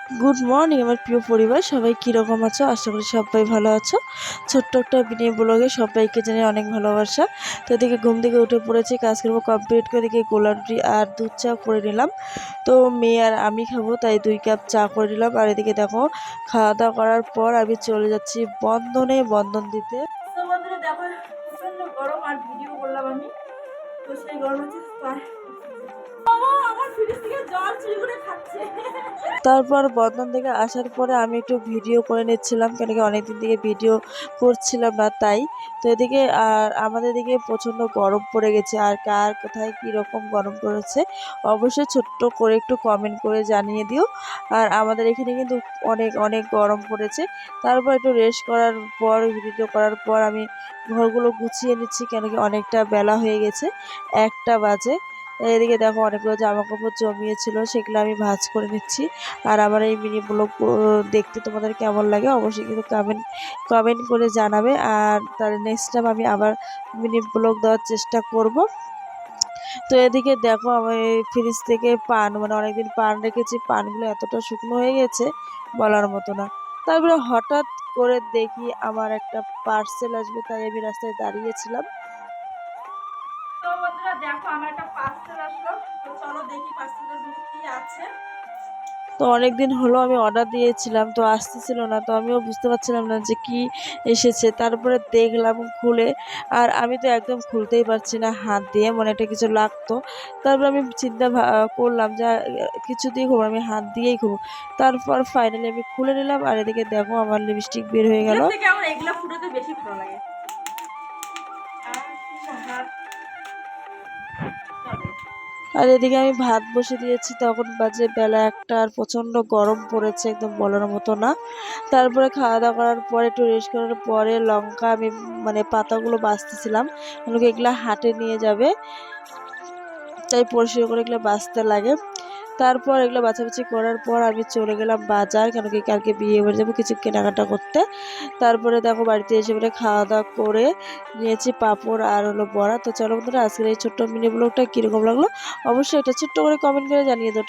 Good morning আমার প্রিয় পরিবার, সবাই কীরকম আছো? আশা করি সবাই ভালো আছো। ছোট্ট একটা মিনি ব্লগে সবাইকে জানাই অনেক ভালোবাসা। তো এদিকে ঘুম থেকে উঠে পড়েছি, কাজকর্ম কমপ্লিট করে এদিকে গোলাপ টি আর দুধ চা করে নিলাম। তো মেয়ে আর আমি খাবো, তাই 2 কাপ চা করে নিলাম। আর এদিকে দেখো, খাওয়া দাওয়া করার পর আমি চলে যাচ্ছি বন্ধন দিতে। তো বন্ধুরা দেখো, প্রচণ্ড গরম আর ভিডিও করলাম আমি, তো সেই গরম হচ্ছে। তারপর বন্ধন থেকে আসার পরে আমি একটু ভিডিও করে নিচ্ছিলাম, কেন কি অনেকদিন থেকে ভিডিও করছিলাম না তাই। তো এদিকে আর আমাদের এদিকে প্রচণ্ড গরম পড়ে গেছে, আর কার কোথায় কীরকম গরম পড়েছে অবশ্যই ছোট্ট করে একটু কমেন্ট করে জানিয়ে দিও। আর আমাদের এখানে কিন্তু অনেক অনেক গরম পড়েছে। তারপর একটু রেস্ট করার পর, ভিডিও করার পর আমি ঘরগুলো গুছিয়ে নিচ্ছি, কেন কি অনেকটা বেলা হয়ে গেছে, 1টা বাজে। এদিকে দেখো অনেকগুলো জামাকাপড় জমিয়েছিল, সেগুলো আমি ভাঁজ করে নিচ্ছি। আর আমার এই মিনি ব্লগ দেখতে তোমাদের কেমন লাগে অবশ্যই কিন্তু কমেন্ট করে জানাবে। আর তার নেক্সট টাইম আমি আবার মিনি ব্লগ দেওয়ার চেষ্টা করব। তো এদিকে দেখো আমি ফ্রিজ থেকে পান, মানে অনেকদিন পান রেখেছি, পানগুলো এতটা শুকনো হয়ে গেছে বলার মতো না। তারপরে হঠাৎ করে দেখি আমার একটা পার্সেল আসবে, তাই আমি রাস্তায় দাঁড়িয়েছিলাম। তো বন্ধুরা দেখো, আমার একটা পার্সেল আসলো, তো চলো দেখি পার্সেলের মধ্যে কি আছে। তো অনেকদিন হলো আমি অর্ডার দিয়েছিলাম, তো আসতেছিল না, তো আমিও বুঝতে পারছিলাম না যে কি এসেছে। তারপরে দেখলাম খুলে, আর আমি তো একদম খুলতেই পারছি না হাত দিয়ে, মনে একটা কিছু লাগতো। তারপর আমি চিন্তা করলাম যে কিছু দিয়ে খুলবো, আমি হাত দিয়েই খুলবো। তারপর ফাইনালি আমি খুলে নিলাম, আর এদিকে দেখো আমার লিপস্টিক বের হয়ে গেল। আমার এগুলা ফুটাতে বেশি ভালো লাগে। আর এদিকে আমি ভাত বসে দিয়েছি, তখন বাজে বেলা 1টা, আর প্রচণ্ড গরম পড়েছে, একদম বলার মতো না। তারপরে খাওয়া দাওয়া করার পরে একটু রেস্ট করার পরে লঙ্কা আমি মানে পাতাগুলো বাছতেছিলাম, এগুলো এগুলা হাটে নিয়ে যাবে, তাই পরিষ্কার করে এগুলো বাছতে লাগে। তারপর এগুলো বাছাবাছি করার পর আমি চলে গেলাম বাজার, কেন কি কালকে বিয়ে বাড়ি যাবো, কিছু কেনাকাটা করতে। তারপরে দেখো বাড়িতে এসে পরে খাওয়া দাওয়া করে নিয়েছি পাঁপড় আর হলো বড়া। তো চলো বন্ধুরা, আজকের এই ছোট্ট মিনি ব্লগটা কীরকম লাগলো অবশ্যই একটা ছোট্ট করে কমেন্ট করে জানিয়ে দাও।